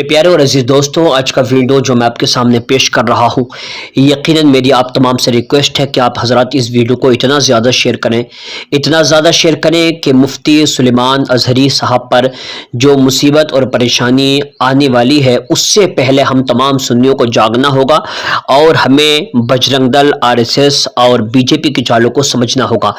میرے پیارے اور عزیز دوستوں، آج کا ویڈیو جو میں آپ کے سامنے پیش کر رہا ہوں، یقیناً میری آپ تمام سے ریکویسٹ ہے کہ آپ حضرات اس ویڈیو کو اتنا زیادہ شیئر کریں کہ مفتی سلیمان اظہری صاحب پر جو مصیبت اور پریشانی آنے والی ہے اس سے پہلے ہم تمام سنیوں کو جاگنا ہوگا اور ہمیں بجرنگ دل، RSS اور BJP کے چالوں کو سمجھنا ہوگا۔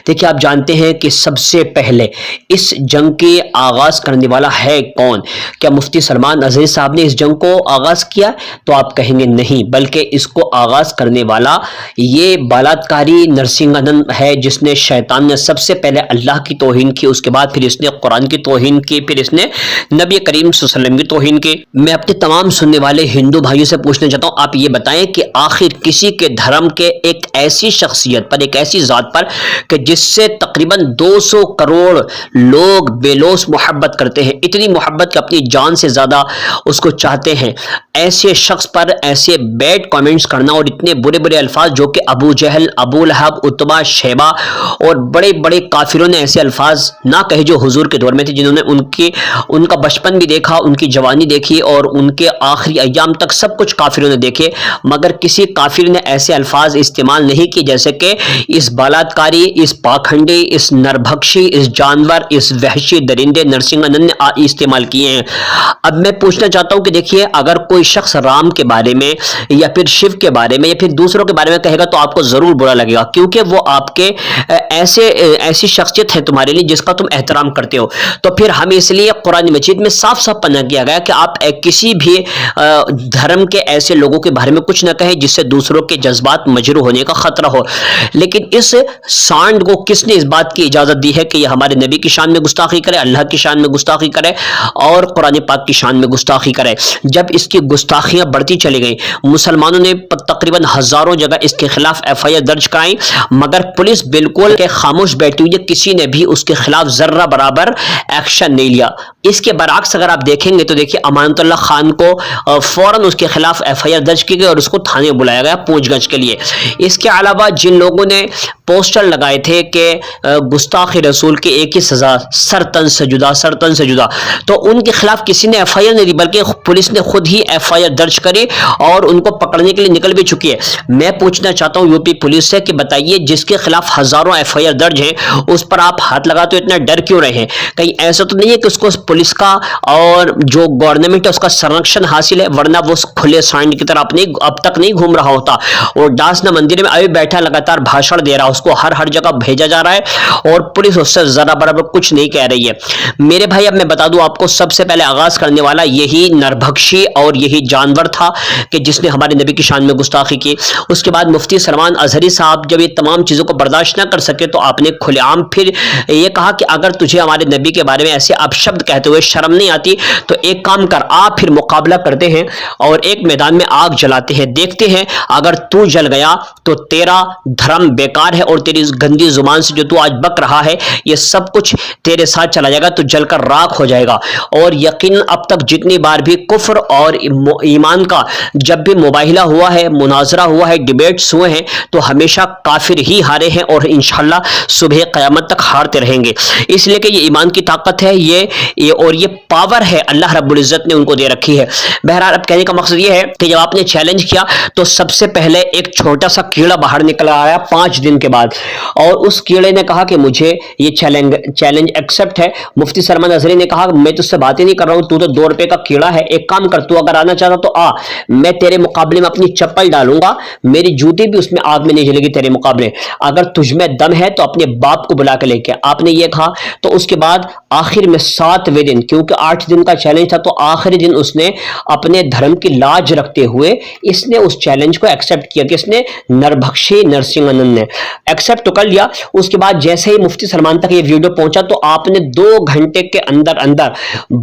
دیکھیے، آپ جانتے ہیں کہ سب سے پہلے اس جنگ کے آغاز کرنے والا ہے کون؟ کیا مفتی سلمان اظہری صاحب نے اس جنگ کو آغاز کیا؟ تو آپ کہیں گے نہیں، بلکہ اس کو آغاز کرنے والا یہ بالاتکاری نرسنگھنن ہے، جس نے شیطان نے سب سے پہلے اللہ کی توہین کی، اس کے بعد پھر اس نے قرآن کی توہین کی، پھر اس نے نبی کریم صلی اللہ علیہ وسلم کی توہین کی۔ میں اپنے تمام سننے والے ہندو بھائیوں سے پوچھنا چاہتا ہوں، آپ یہ بتائیں کہ آخر کسی کے دھرم کے ایک ایسی شخصیت پر، ایک ایسی ذات پر کہ جس سے تقریباً 200 کروڑ لوگ بے لوث محبت کرتے ہیں، اتنی محبت کہ اپنی جان سے زیادہ اس کو چاہتے ہیں، ایسے شخص پر ایسے بیڈ کامنٹس کرنا اور اتنے برے برے الفاظ جو کہ ابو جہل، ابو لہب، عتبہ، شیبہ اور بڑے بڑے کافروں نے ایسے الفاظ نہ کہے جو حضور کے دور میں تھے، جنہوں نے ان کا بچپن بھی دیکھا، ان کی جوانی دیکھی اور ان کے آخری ایام تک سب کچھ کافروں نے دیکھے، مگر کسی کافر نے ایسے الفاظ استعمال نہیں کیے جیسے کہ اس بالاتکاری، اس پاکھنڈی، اس نربھکشی، اس جانور، اس وحشی درندے نرسنگھنن نے استعمال کیے ہیں۔ اب میں پوچھنا چاہتا ہوں کہ دیکھیے، اگر کوئی شخص رام کے بارے میں یا پھر شیو کے بارے میں یا پھر دوسروں کے بارے میں کہے گا تو آپ کو ضرور برا لگے گا، کیونکہ وہ آپ کے ایسی شخصیت ہے تمہارے لیے جس کا تم احترام کرتے ہو۔ تو پھر ہم اس لیے قرآن مجید میں صاف صاف منع کیا گیا کہ آپ کسی بھی دھرم کے ایسے لوگوں کے بارے میں کچھ نہ کہیں جس سے دوسروں کے جذبات مجروح ہونے کا خطرہ ہو۔ لیکن اس سانڈ کو کس نے اس بات کی اجازت دی ہے کہ یہ ہمارے نبی کی شان میں گستاخی کرے، اللہ کی شان میں گستاخی کرے اور قرآن پاک کی شان میں گستاخی کرے؟ جب اس کی گستاخیاں بڑھتی چلی گئیں، مسلمانوں نے تقریباً ہزاروں جگہ اس کے خلاف FIR درج کرائیں، مگر پولیس بالکل خاموش بیٹھی ہوئی ہے، کسی نے بھی اس کے خلاف ذرہ برابر ایکشن نہیں لیا۔ اس کے برعکس اگر آپ دیکھیں گے تو دیکھیے، امانت اللہ خان کو فوراً اس کے خلاف FIR درج کی گئی اور اس کو تھانے بلایا گیا پوچھ گچھ کے لیے۔ اس کے علاوہ جن لوگوں نے پوسٹر لگائے تھے کہ گستاخ رسول کی ایک ہی سزا، سرتن سے جدا، سرتن سے جدا، تو ان کے خلاف کسی نے FIR نہیں دی، بلکہ پولیس نے خود ہی FIR درج کری اور ان کو پکڑنے کے لیے نکل بھی چکی ہے۔ میں پوچھنا چاہتا ہوں UP پولیس سے کہ بتائیے، جس کے خلاف ہزاروں FIR درج ہیں، اس پر آپ ہاتھ لگاتے اتنا ڈر کیوں رہے ہیں؟ کہیں ایسا تو نہیں ہے کہ اس کو پولیس کا اور جو گورنمنٹ ہے اس کا سرنکشن حاصل ہے، ورنہ وہ کھلے سائنڈ کی طرح اب تک نہیں گھوم رہا ہوتا، اور ڈاسنا مندر میں ابھی بیٹھا لگاتار بھاشن دے رہا، اس کو ہر جگہ بھیجا جا رہا ہے اور پولیس اس سے ذرا برابر کچھ نہیں کہہ رہی ہے۔ میرے بھائی، اب میں بتا دوں آپ کو، سب سے پہلے آغاز کرنے والا یہی نربھکشی اور یہی جانور تھا کہ جس نے ہمارے نبی کی شان میں گستاخی کی۔ اس کے بعد مفتی سلمان اظہری صاحب جب یہ تمام چیزوں کو برداشت نہ کر سکے تو آپ نے کھلے عام پھر یہ کہا کہ اگر تجھے ہمارے نبی کے بارے میں ایسے اپشبد کہتے ہوئے شرم نہیں آتی تو ایک کام کر، آپ پھر مقابلہ کرتے ہیں اور ایک میدان میں آگ جلاتے ہیں، دیکھتے ہیں اگر تو جل گیا تو تیرا دھرم بیکار ہے اور تیری اس گندی زبان سے جو تو آج بک رہا ہے یہ سب کچھ تیرے ساتھ چلا جائے گا، تو جل کر راکھ ہو جائے گا۔ اور یقین اب تک جتنی بار بھی کفر اور ایمان کا جب بھی مباہلہ ہوا ہے، مناظرہ ہوا ہے، ڈیبیٹس ہوئے ہیں، تو ہمیشہ کافر ہی ہارے ہیں اور انشاءاللہ صبح قیامت تک ہارتے رہیں گے، اس لیے کہ یہ ایمان کی طاقت ہے، یہ پاور ہے اللہ رب العزت نے ان کو دے رکھی ہے۔ بہرحال اب کہنے کا مقصد یہ ہے کہ جب آپ نے چیلنج کیا تو سب سے پہلے ایک چھوٹا سا کیڑا باہر نکل آیا 5 دن کے بعد، اور اس کیڑے نے کہا کہ مجھے یہ چیلنج ایکسپٹ ہے۔ مفتی سلمان اظہری نے کہا میں تجھ سے باتیں نہیں کر رہا ہوں، تو 2 روپے کا کیڑا ہے، ایک کام کر، تو اگر آنا چاہتا تو آ، میں تیرے مقابلے میں اپنی چپل ڈالوں گا، میری جوتی بھی اس میں آگ میں نہیں جلے گی تیرے مقابلے، اگر تجھ میں دم ہے تو اپنے باپ کو بلا کے لے کے۔ آپ نے یہ کہا تو اس کے بعد آخر میں 7ویں دن، کیونکہ 8 دن کا چیلنج تھا، تو آخری دن اس نے اپنے دھرم کی لاج رکھتے ہوئے اس نے اس چیلنج کو ایکسپٹ کیا، کہ اس نے نربھکشی نرسنگھنن نے ایکسپٹ تو کر لیا۔ اس کے بعد جیسے ہی مفتی سلمان تک یہ ویڈیو پہنچا تو آپ نے 2 گھنٹے کے اندر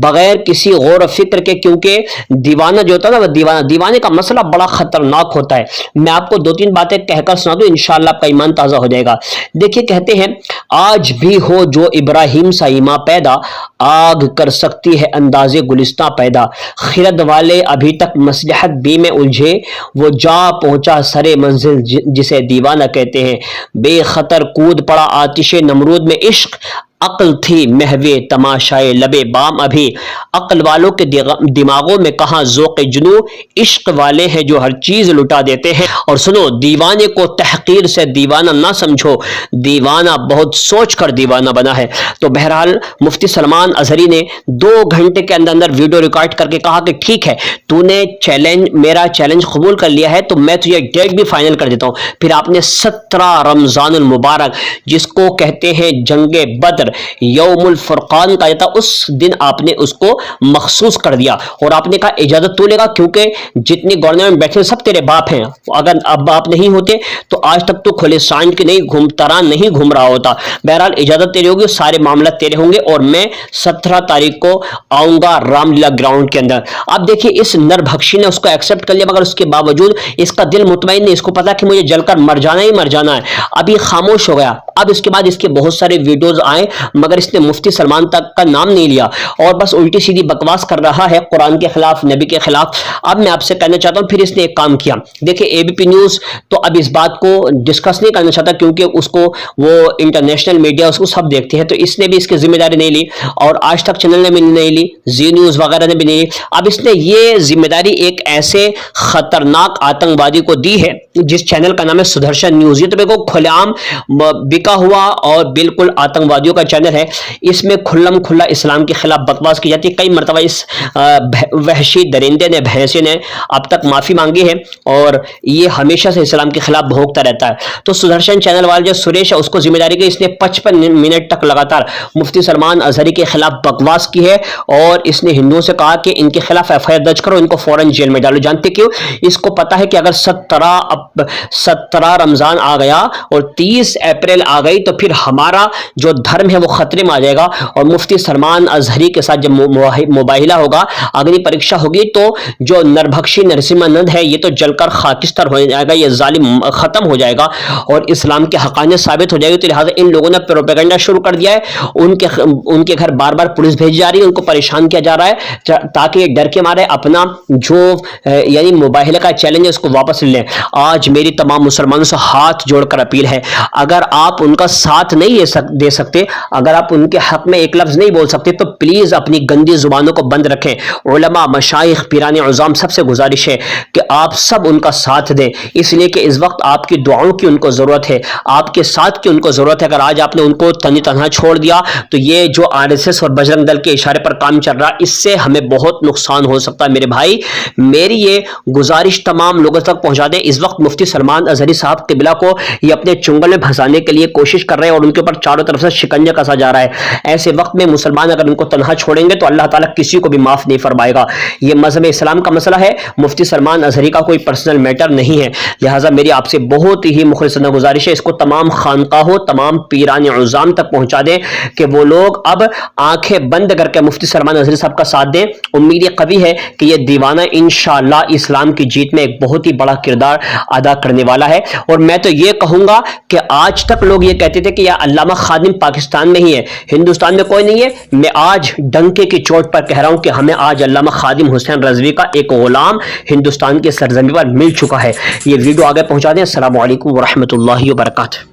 بغیر کسی غور و فکر کے، کیونکہ دیوانہ جو ہوتا ہے نا، دیوانے کا مسئلہ بڑا خطرناک ہوتا ہے۔ میں آپ کو 2-3 باتیں کہہ کر سنا دوں، انشاءاللہ آپ کا ایمان تازہ ہو جائے گا۔ دیکھیے، کہتے ہیں آج بھی ہو جو ابراہیم سا ایماں پیدا، آگ کر سکتی ہے انداز گلستہ پیدا، خرد والے ابھی تک مصلحت بی میں الجھے، وہ جا پہنچا سرے منزل جسے دیوانہ کہتے ہیں، بے خطر کود پڑا آتش نمرود میں عشق، عقل تھی محوے تماشائے لبے بام ابھی، عقل والوں کے دماغوں میں کہاں ذوق جنو، عشق والے ہیں جو ہر چیز لٹا دیتے ہیں۔ اور سنو، دیوانے کو تحقیر سے دیوانہ نہ سمجھو، دیوانہ بہت سوچ کر دیوانہ بنا ہے۔ تو بہرحال مفتی سلمان اظہری نے 2 گھنٹے کے اندر ویڈیو ریکارڈ کر کے کہا کہ ٹھیک ہے، تو نے میرا چیلنج قبول کر لیا ہے تو میں تجھے ڈیٹ بھی فائنل کر دیتا ہوں۔ پھر آپ نے 17 رمضان المبارک، جس کو کہتے ہیں جنگ بدر، یوم الفرقان کا جاتا، اس دن آپ نے اس کو مخصوص کر دیا اور آپ نے کہا اجازت تو لے گا، کیونکہ جتنی گورنمنٹ بیٹھے سب تیرے باپ ہیں، اگر اب باپ نہیں ہوتے تو آج تک تو کھلے سانڈ کے نہیں گھوم رہا ہوتا۔ بہرحال اجازت تیری ہوگی، سارے معاملات تیرے ہوں گے اور میں 17 تاریخ کو آؤں گا رام لیلا گراؤنڈ کے اندر۔ اب دیکھیے اس نربھکشی نے اس کو ایکسپٹ کر لیا، مگر اس کے باوجود اس کا دل مطمئن نہیں، اس کو پتا کہ مجھے جل کر مر جانا ہی مر جانا ہے۔ اب یہ خاموش ہو گیا۔ اب اس کے بعد اس کے بہت سارے ویڈیوز آئے، مگر اس نے مفتی سلمان تک کا نام نہیں لیا اور بس الٹی سیدھی بکواس کر رہا ہے قرآن کے خلاف، نبی کے خلاف۔ اب میں آپ سے کہنا چاہتا ہوں، پھر اس نے ایک کام کیا، دیکھیں اے بی پی نیوز تو اب اس بات کو ڈسکس نہیں کرنا چاہتا کیونکہ اس کو وہ انٹرنیشنل میڈیا اس کو سب دیکھتے ہیں، تو اس نے بھی اس کی ذمہ داری نہیں لی اور آج تک چینل نے بھی نہیں لی، زی نیوز وغیرہ نے بھی نہیں لی۔ اب اس نے یہ ذمہ داری ایک ایسے خطرناک آتنکوادی کو دی ہے جس چینل کا نام ہے سدرشن نیوز۔ یہ تو بالکل کھلے عام بکا ہوا اور بالکل آتنکوادیوں کا چینل ہے، اس میں کھلم کھلا اسلام کے خلاف بکواس کی جاتی ہے۔ کئی مرتبہ اس وحشی درندے نے، بھینسے نے اب تک معافی مانگی ہے اور یہ ہمیشہ سے اسلام کے خلاف بھونکتا رہتا ہے۔ تو سدرشن چینل والے جو سریش ہے اس کو ذمہ داری کی، اس نے 55 منٹ تک لگاتار مفتی سلمان اظہری کے خلاف بکواس کی ہے اور اس نے ہندوؤں سے کہا کہ ان کے خلاف ایف آئی آر درج کرو، ان کو فوراً جیل میں ڈالو۔ جانتے کیوں؟ اس کو پتا ہے کہ اگر 17 رمضان آ گیا اور 30 اپریل آ گئی تو پھر ہمارا جو دھرم ہے وہ خطرے میں آ جائے گا اور مفتی سلمان اظہری کے ساتھ جب مباہلہ ہوگا، اگنی پریکشا ہوگی، تو جو نربھکشی نرسمہ نند ہے یہ تو جل کر خاکستر ہو جائے گا، یہ ظالم ختم ہو جائے گا اور اسلام کی حقانیت ثابت ہو جائے گی۔ تو لہٰذا ان لوگوں نے پروپیگنڈا شروع کر دیا ہے، ان کے گھر بار بار پولیس بھیجی جا رہی ہے، ان کو پریشان کیا جا رہا ہے تاکہ یہ ڈر کے مارے اپنا جو یعنی مباہلہ کا چیلنج ہے اس کو واپس لے لیں۔ آج میری تمام مسلمانوں سے ہاتھ جوڑ کر اپیل ہے، اگر آپ ان کا ساتھ نہیں دے سکتے، اگر آپ ان کے حق میں ایک لفظ نہیں بول سکتے تو پلیز اپنی گندی زبانوں کو بند رکھیں۔ علماء، مشائخ، پیران عظام سب سے گزارش ہے کہ آپ سب ان کا ساتھ دیں، اس لیے کہ اس وقت آپ کی دعاؤں کی ان کو ضرورت ہے، آپ کے ساتھ کی ان کو ضرورت ہے۔ اگر آج آپ نے ان کو تنہا چھوڑ دیا تو یہ جو RSS اور بجرنگ دل کے اشارے پر کام چل رہا ہے، اس سے ہمیں بہت نقصان ہو سکتا ہے۔ میرے بھائی، میری یہ گزارش تمام لوگوں تک پہنچا دیں۔ اس وقت مفتی سلمان اظہری صاحب قبلہ کو یہ اپنے چنگل میں پھنسانے کے لیے کوشش کر رہے ہیں اور ان کے اوپر چاروں طرف سے شکنجہ کسا جا رہا ہے۔ ایسے وقت میں مسلمان اگر ان کو تنہا چھوڑیں گے تو اللہ تعالیٰ کسی کو بھی معاف نہیں فرمائے گا۔ یہ مذہب اسلام کا مسئلہ ہے، مفتی سلمان اظہری کا کوئی پرسنل میٹر نہیں ہے، لہٰذا میری آپ سے بہت ہی مخلصانہ گزارش ہے، اس کو تمام خانقاہوں، تمام پیران عظام تک پہنچا دیں کہ وہ لوگ اب آنکھیں بند کر کے مفتی سلمان اظہری صاحب کا ساتھ دیں۔ امید قوی ہے کہ یہ دیوانہ انشاءاللہ اسلام کی جیت میں ایک بہت ہی بڑا کردار ادا کرنے والا ہے۔ اور میں تو یہ کہوں گا کہ آج تک لوگ یہ کہتے تھے کہ یہ علامہ خادم پاکستان میں ہی ہے، ہندوستان میں کوئی نہیں ہے، میں آج ڈنکے کی چوٹ پر کہہ رہا ہوں کہ ہمیں آج علامہ خادم حسین رضوی کا ایک غلام ہندوستان کے سرزمین پر مل چکا ہے۔ یہ ویڈیو آگے پہنچا دیں۔ السلام علیکم ورحمۃ اللہ وبرکاتہ۔